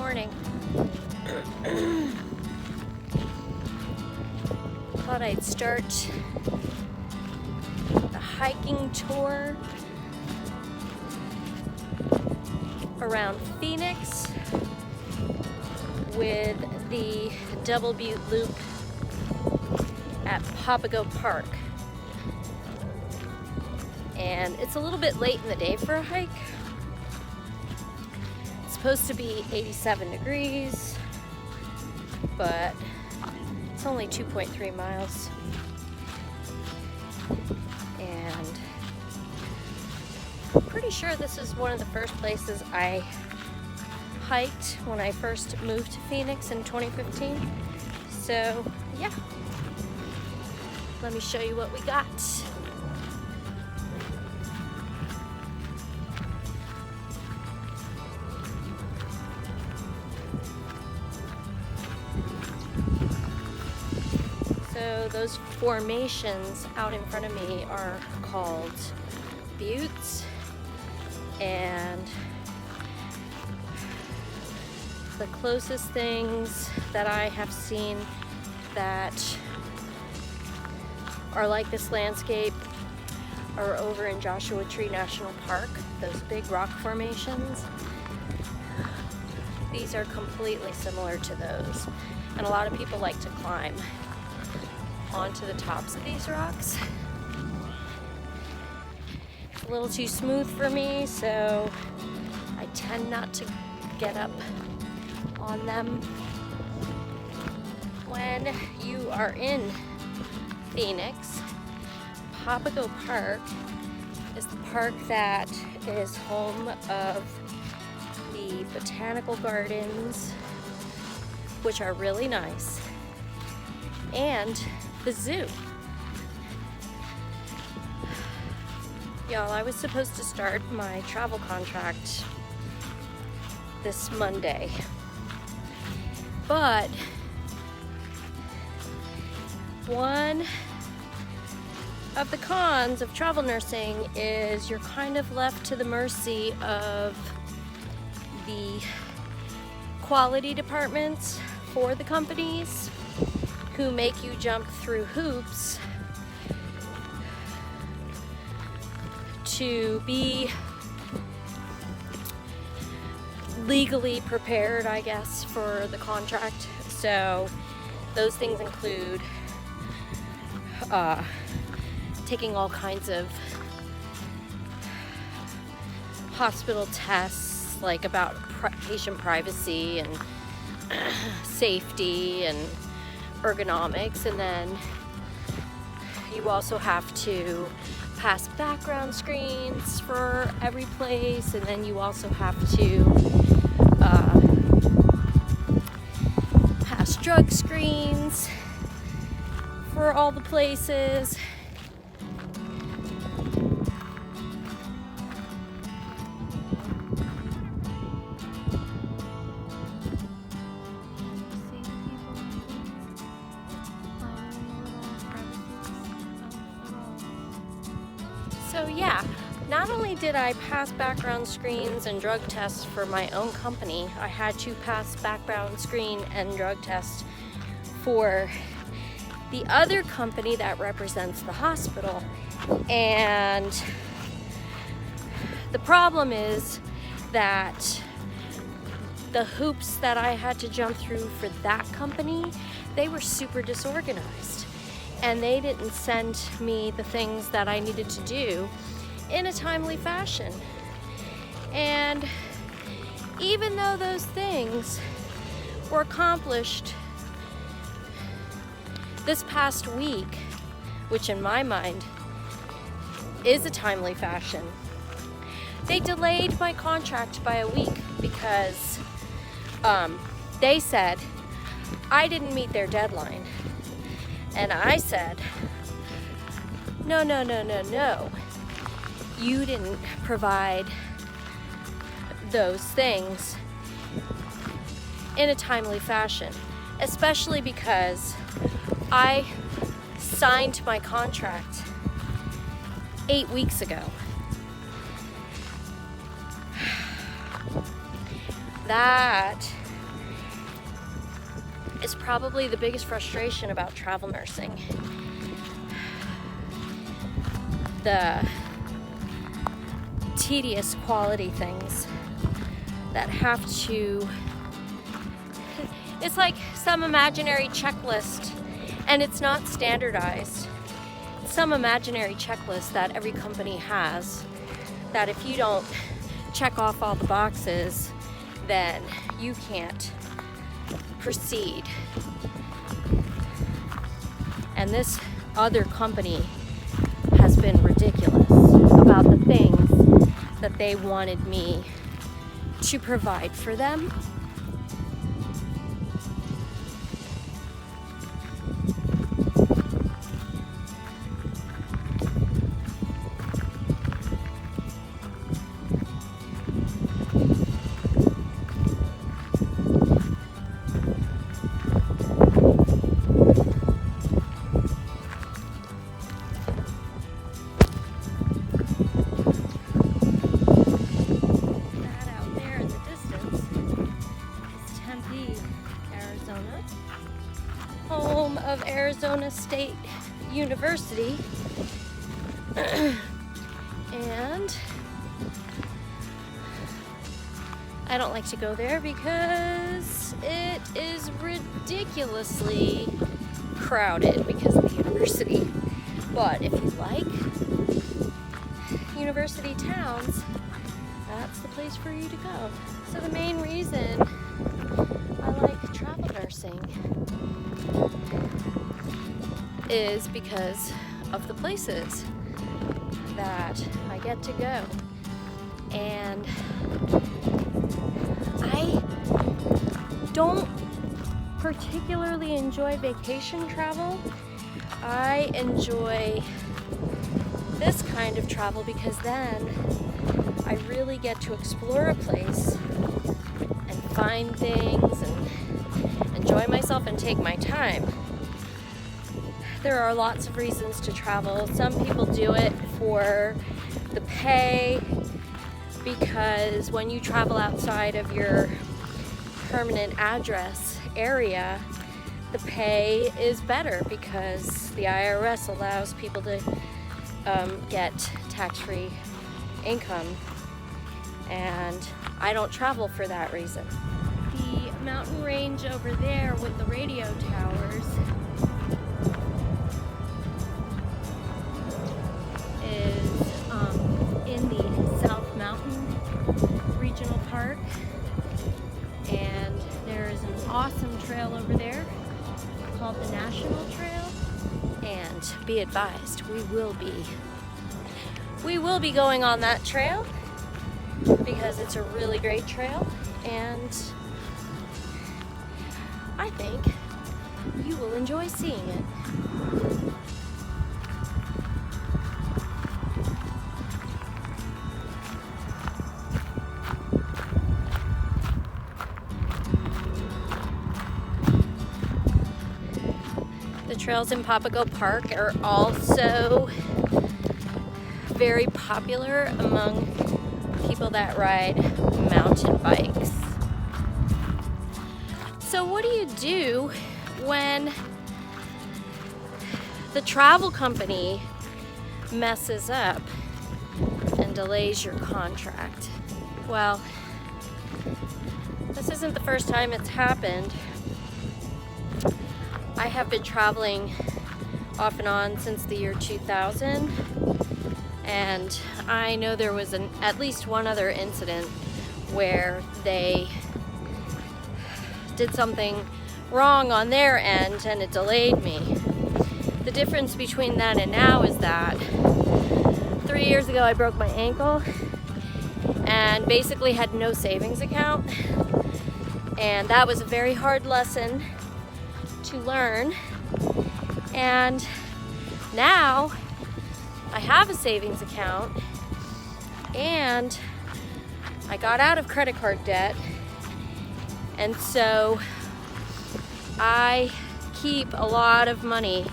morning. Thought I'd start the hiking tour around Phoenix with the double Butte loop at Papago Park. And it's a little bit late in the day for a hike. It's supposed to be 87 degrees, but it's only 2.3 miles. And I'm pretty sure this is one of the first places I hiked when I first moved to Phoenix in 2015. So yeah, let me show you what we got. So those formations out in front of me are called buttes, and the closest things that I have seen that are like this landscape are over in Joshua Tree National Park, those big rock formations. These are completely similar to those, and a lot of people like to climb onto the tops of these rocks. It's a little too smooth for me, so I tend not to get up on them. When you are in Phoenix, Papago Park is the park that is home of the botanical gardens, which are really nice, and the zoo. Y'all, I was supposed to start my travel contract this Monday, but one of the cons of travel nursing is you're kind of left to the mercy of the quality departments for the companies, who make you jump through hoops to be legally prepared, I guess, for the contract. So those things include taking all kinds of hospital tests, like about patient privacy and safety and ergonomics, and then you also have to pass background screens for every place, and then you also have to pass drug screens for all the places. So yeah, not only did I pass background screens and drug tests for my own company, I had to pass background screen and drug test for the other company that represents the hospital. And the problem is that the hoops that I had to jump through for that company, they were super disorganized. And they didn't send me the things that I needed to do in a timely fashion. And even though those things were accomplished this past week, which in my mind is a timely fashion, they delayed my contract by a week because they said I didn't meet their deadline. And I said, no. You didn't provide those things in a timely fashion, especially because I signed my contract 8 weeks ago. That is probably the biggest frustration about travel nursing. The tedious quality things that have to, it's like some imaginary checklist, and it's not standardized. Some imaginary checklist that every company has, that if you don't check off all the boxes, then you can't proceed. And this other company has been ridiculous about the things that they wanted me to provide for them. Home of Arizona State University. And I don't like to go there because it is ridiculously crowded because of the university. But if you like university towns, that's the place for you to go. So the main reason I like travel nursing is because of the places that I get to go. And I don't particularly enjoy vacation travel. I enjoy this kind of travel because then I really get to explore a place and find things and enjoy myself and take my time. There are lots of reasons to travel. Some people do it for the pay, because when you travel outside of your permanent address area, the pay is better because the IRS allows people to get tax-free income, and I don't travel for that reason. The mountain range over there with the radio towers is in the South Mountain Regional Park, and there is an awesome trail over there called the National Trail. And be advised, we will be going on that trail because it's a really great trail, and I think you will enjoy seeing it. The trails in Papago Park are also very popular among people that ride mountain bikes. So what do you do when the travel company messes up and delays your contract? Well, this isn't the first time it's happened. I have been traveling off and on since the year 2000, and I know there was at least one other incident where they did something wrong on their end and it delayed me. The difference between then and now is that 3 years ago I broke my ankle and basically had no savings account, and that was a very hard lesson to learn. And now I have a savings account, and I got out of credit card debt, and so I keep a lot of money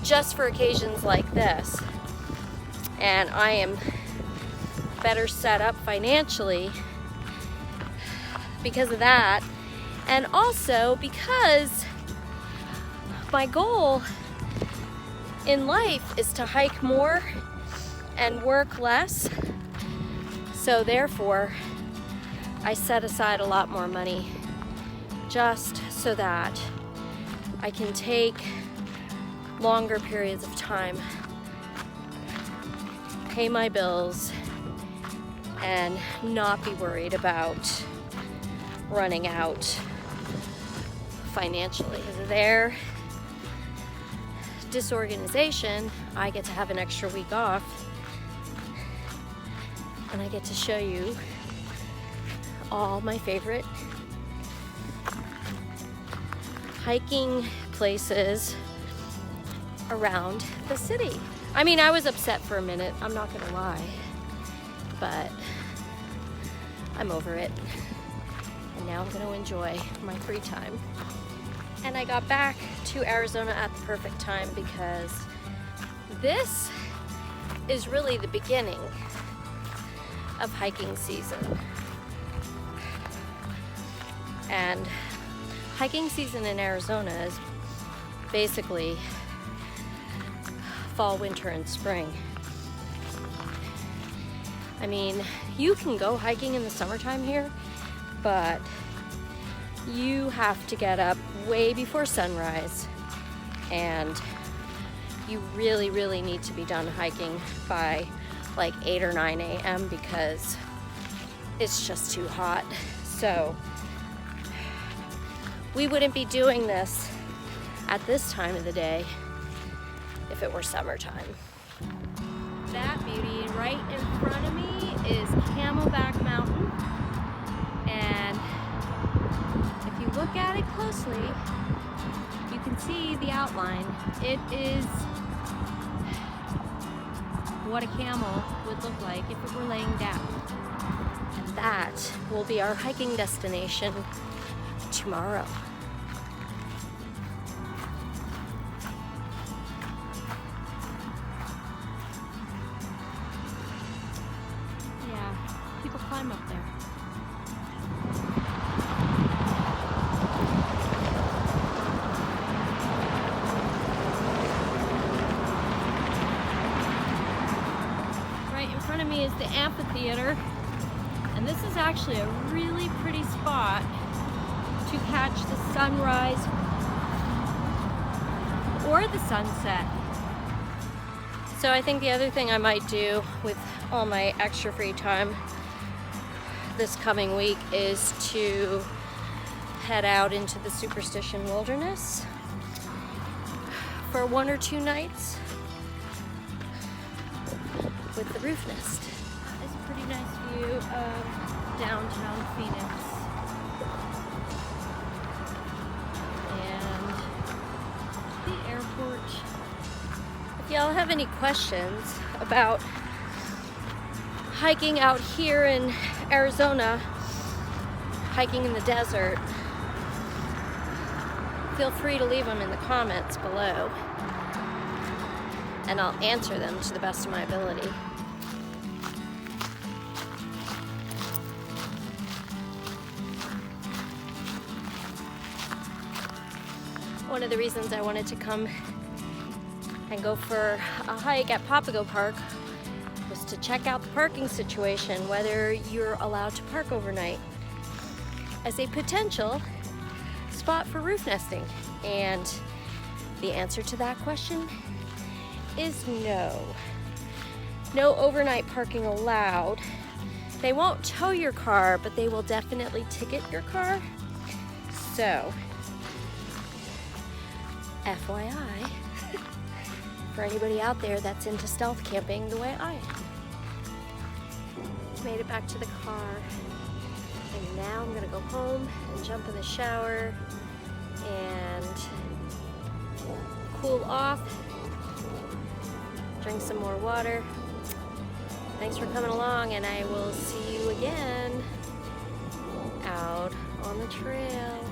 just for occasions like this, and I am better set up financially because of that. And also because my goal in life is to hike more and work less. So therefore, I set aside a lot more money just so that I can take longer periods of time, pay my bills, and not be worried about running out financially. Their disorganization, I get to have an extra week off, and I get to show you all my favorite hiking places around the city. I mean, I was upset for a minute, I'm not gonna lie, but I'm over it. And now I'm gonna enjoy my free time. And I got back to Arizona at the perfect time because this is really the beginning of hiking season. And hiking season in Arizona is basically fall, winter, and spring. I mean, you can go hiking in the summertime here, but you have to get up way before sunrise, and you really need to be done hiking by like 8 or 9 a.m. because it's just too hot. So we wouldn't be doing this at this time of the day if it were summertime. That beauty right in front of me is Camelback Mountain, and if you look at it closely, you can see the outline. It is what a camel would look like if it were laying down. And that will be our hiking destination tomorrow. Yeah, people climb up there. Right in front of me is the amphitheater, and this is actually a really pretty spot to catch the sunrise or the sunset. So I think the other thing I might do with all my extra free time this coming week is to head out into the Superstition Wilderness for 1 or 2 nights with the roof nest. It's a pretty nice view of downtown Phoenix. And the airport. If y'all have any questions about hiking out here in Arizona, hiking in the desert, feel free to leave them in the comments below, and I'll answer them to the best of my ability. One of the reasons I wanted to come and go for a hike at Papago Park was to check out the parking situation, whether you're allowed to park overnight, as a potential spot for roof nesting. And the answer to that question is no. No overnight parking allowed. They won't tow your car, but they will definitely ticket your car. So, FYI, for anybody out there that's into stealth camping the way I am. Made it back to the car, and now I'm gonna go home and jump in the shower and cool off, drink some more water. Thanks for coming along, and I will see you again out on the trail.